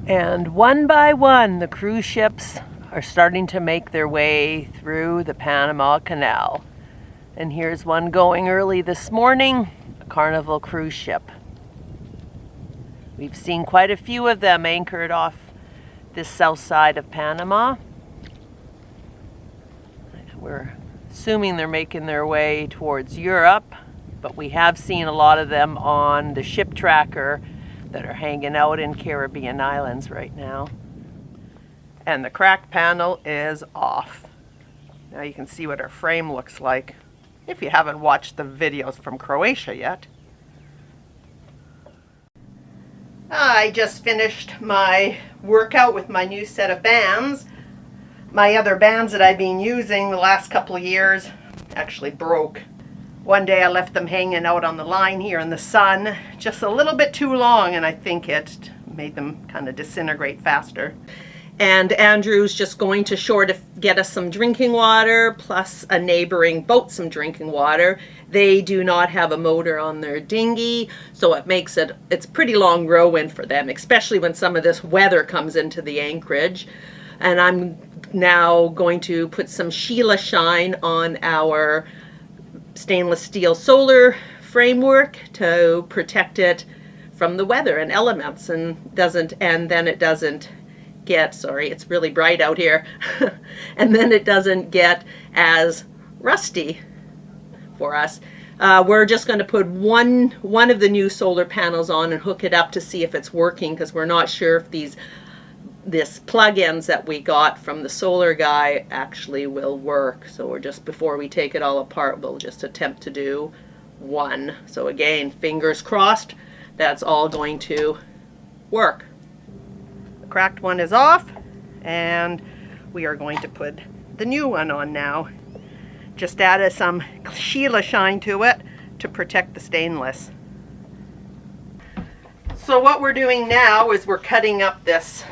And one by one, the cruise ships are starting to make their way through the Panama Canal. And here's one going early this morning, a Carnival cruise ship. We've seen quite a few of them anchored off this south side of Panama. We're assuming they're making their way towards Europe, but we have seen a lot of them on the ship tracker that are hanging out in Caribbean islands right now. And the cracked panel is off. Now you can see what our frame looks like if you haven't watched the videos from Croatia yet. I just finished my workout with my new set of bands. My other bands that I've been using the last couple of years actually broke. One day I left them hanging out on the line here in the sun just a little bit too long, and I think it made them kind of disintegrate faster. And Andrew's just going to shore to get us some drinking water, plus a neighboring boat some drinking water. They do not have a motor on their dinghy, so it makes it's pretty long row in for them, especially when some of this weather comes into the anchorage. And I'm now going to put some Sheila Shine on our stainless steel solar framework to protect it from the weather and elements, and then it doesn't get, sorry, it's really bright out here, and then it doesn't get as rusty for us. We're just going to put one of the new solar panels on and hook it up to see if it's working, because we're not sure if this plug-ins that we got from the solar guy actually will work. So we're just, before we take it all apart, we'll just attempt to do one. So again, fingers crossed, that's all going to work. The cracked one is off, and we are going to put the new one on now. Just added some Sheila Shine to it to protect the stainless. So what we're doing now is we're cutting up this,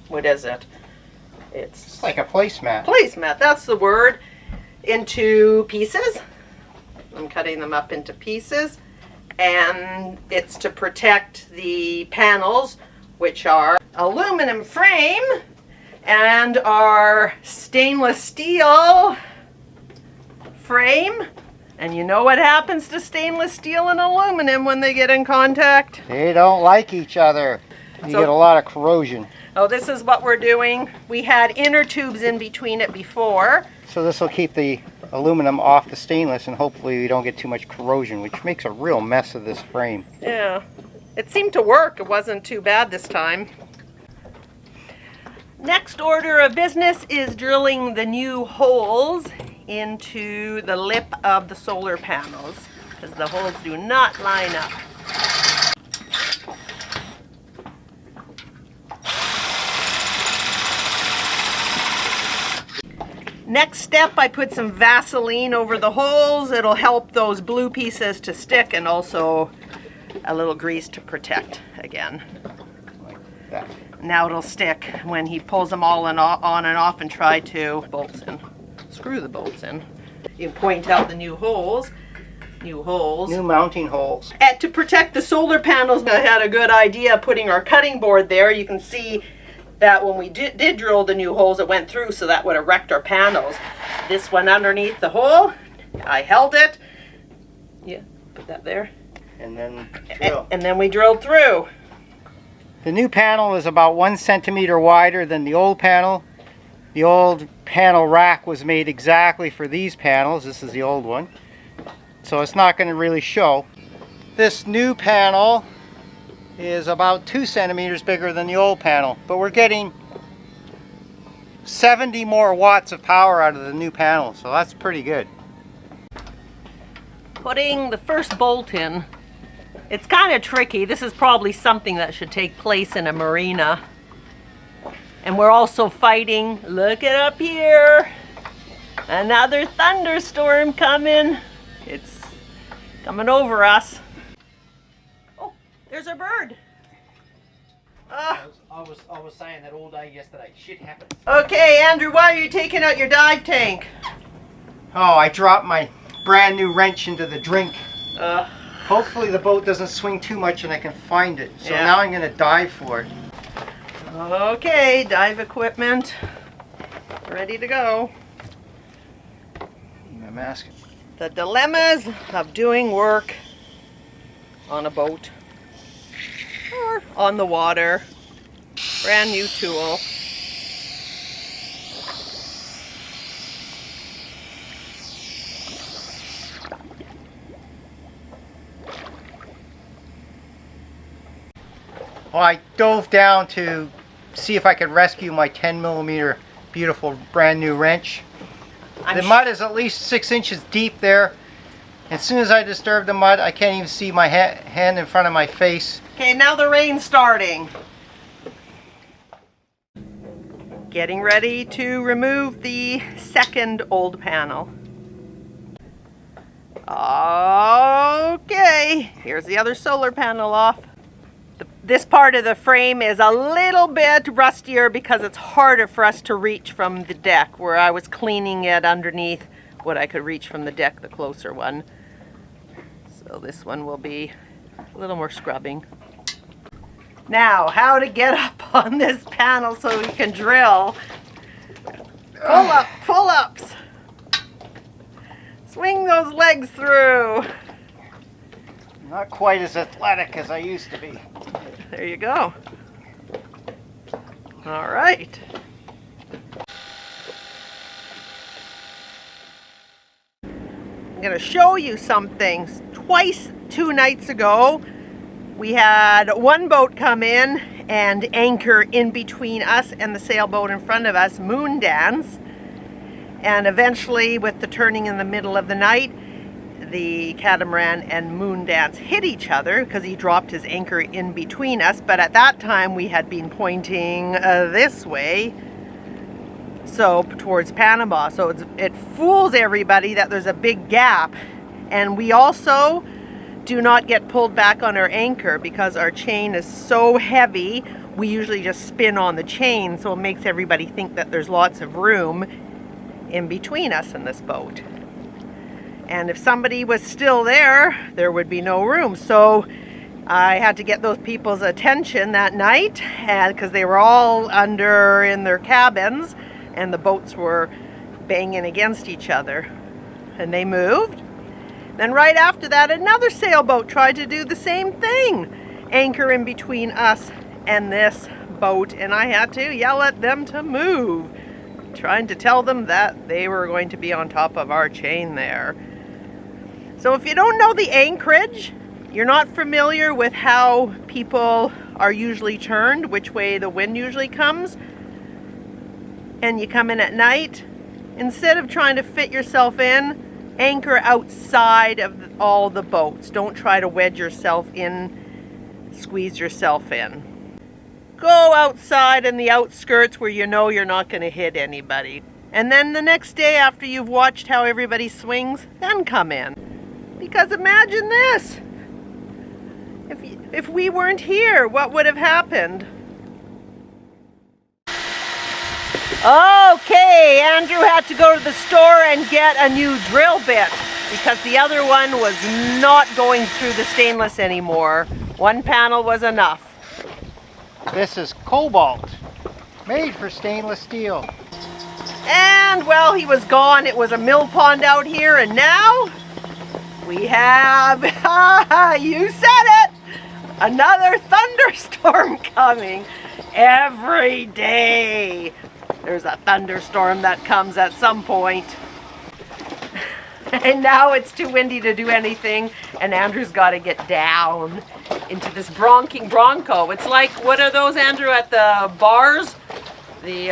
what is it? It's like a placemat. Placemat, that's the word, into pieces. I'm cutting them up into pieces, and it's to protect the panels, which are aluminum frame and our stainless steel frame. And you know what happens to stainless steel and aluminum when they get in contact? They don't like each other. You get a lot of corrosion. Oh, this is what we're doing. We had inner tubes in between it before. So this will keep the aluminum off the stainless, and hopefully we don't get too much corrosion, which makes a real mess of this frame. Yeah, it seemed to work. It wasn't too bad this time. Next order of business is drilling the new holes into the lip of the solar panels, because the holes do not line up. Next step, I put some Vaseline over the holes. It'll help those blue pieces to stick, and also a little grease to protect again. Like that. Now it'll stick when he pulls them all on and off and try to screw the bolts in. You point out the new holes. New mounting holes. And to protect the solar panels, I had a good idea putting our cutting board there. You can see that when we did drill the new holes, it went through, so that would have wrecked our panels. This one underneath the hole, I held it. Yeah, put that there. And then drill. And then we drilled through. The new panel is about 1 centimeter wider than the old panel. The old panel rack was made exactly for these panels. This is the old one. So it's not going to really show. This new panel is about 2 centimeters bigger than the old panel, but we're getting 70 more watts of power out of the new panel, so that's pretty good. Putting the first bolt in, it's kind of tricky. This is probably something that should take place in a marina. And we're also fighting, look it up here, another thunderstorm coming. It's coming over us. Oh, there's our bird. I was saying that all day yesterday. Shit happens. Okay, Andrew, why are you taking out your dive tank? Oh, I dropped my brand new wrench into the drink. Hopefully the boat doesn't swing too much and I can find it. So yeah. Now I'm going to dive for it. Okay, dive equipment ready to go. My mask. The dilemmas of doing work on a boat or on the water. Brand new tool. Well, I dove down to see if I could rescue my 10mm beautiful brand new wrench. The mud is at least 6 inches deep there. As soon as I disturb the mud, I can't even see my hand in front of my face. Okay, now the rain's starting. Getting ready to remove the second old panel. Okay, here's the other solar panel off. This part of the frame is a little bit rustier because it's harder for us to reach from the deck, where I was cleaning it underneath what I could reach from the deck, the closer one. So this one will be a little more scrubbing. Now, how to get up on this panel so we can drill. Pull-ups. Swing those legs through. Not quite as athletic as I used to be. There you go. All right. I'm going to show you something. Twice 2 nights ago, we had one boat come in and anchor in between us and the sailboat in front of us, moon dance. And eventually, with the turning in the middle of the night, the catamaran and moon dance hit each other because he dropped his anchor in between us. But at that time, we had been pointing this way, so towards Panama. So it fools everybody that there's a big gap. And we also do not get pulled back on our anchor because our chain is so heavy. We usually just spin on the chain, so it makes everybody think that there's lots of room in between us and this boat. And if somebody was still there, there would be no room. So I had to get those people's attention that night, and because they were all under in their cabins and the boats were banging against each other. And they moved. Then right after that, another sailboat tried to do the same thing. Anchor in between us and this boat, and I had to yell at them to move, trying to tell them that they were going to be on top of our chain there. So if you don't know the anchorage, you're not familiar with how people are usually turned, which way the wind usually comes, and you come in at night, instead of trying to fit yourself in, anchor outside of all the boats. Don't try to wedge yourself in, squeeze yourself in. Go outside in the outskirts where you know you're not going to hit anybody. And then the next day, after you've watched how everybody swings, then come in. Because imagine this, if we weren't here, what would have happened? Okay, Andrew had to go to the store and get a new drill bit because the other one was not going through the stainless anymore. One panel was enough. This is cobalt, made for stainless steel. And well, he was gone. It was a mill pond out here, and now we have, you said it, another thunderstorm coming. Every day there's a thunderstorm that comes at some point. And now it's too windy to do anything, and Andrew's got to get down into this bronking bronco. It's like, what are those, Andrew, at the bars? The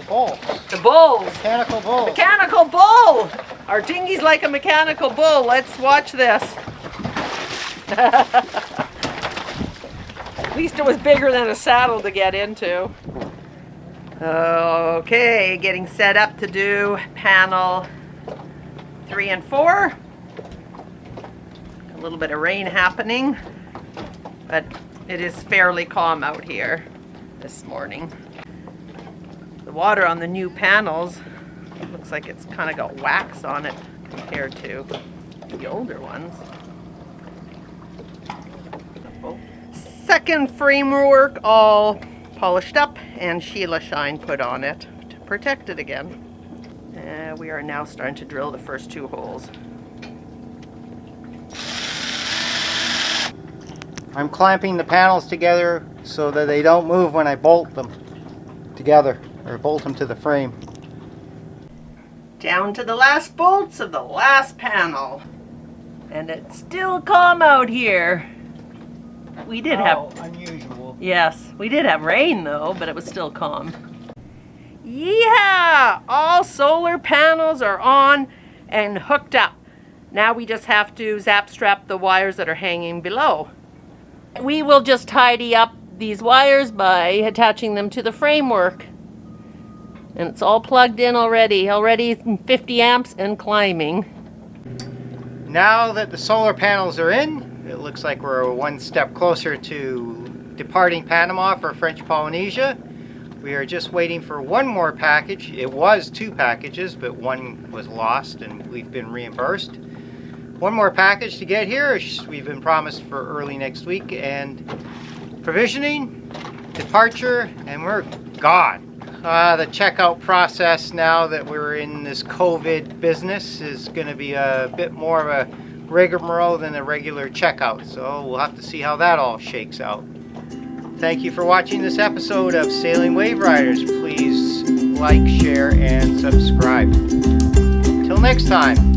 bulls. The bulls. Mechanical bull. Mechanical bull. Our dinghy's like a mechanical bull. Let's watch this. At least it was bigger than a saddle to get into. Okay, getting set up to do panel 3 and 4. A little bit of rain happening, but it is fairly calm out here this morning. The water on the new panels looks like it's kind of got wax on it compared to the older ones. Second framework all polished up and Sheila Shine put on it to protect it again. We are now starting to drill the first 2 holes. I'm clamping the panels together so that they don't move when I bolt them together or bolt them to the frame. Down to the last bolts of the last panel. And it's still calm out here. We did have... unusual. Yes, we did have rain though, but it was still calm. Yeah! All solar panels are on and hooked up. Now we just have to zap strap the wires that are hanging below. We will just tidy up these wires by attaching them to the framework. And it's all plugged in already 50 amps and climbing. Now that the solar panels are in, it looks like we're 1 step closer to departing Panama for French Polynesia. We are just waiting for 1 more package. It was 2 packages, but 1 was lost and we've been reimbursed. 1 more package to get here. We've been promised for early next week, and provisioning, departure, and we're gone. The checkout process now that we're in this COVID business is going to be a bit more of a rigmarole than a regular checkout, so we'll have to see how that all shakes out. Thank you for watching this episode of Sailing WaveRiders. Please like, share, and subscribe. Till next time.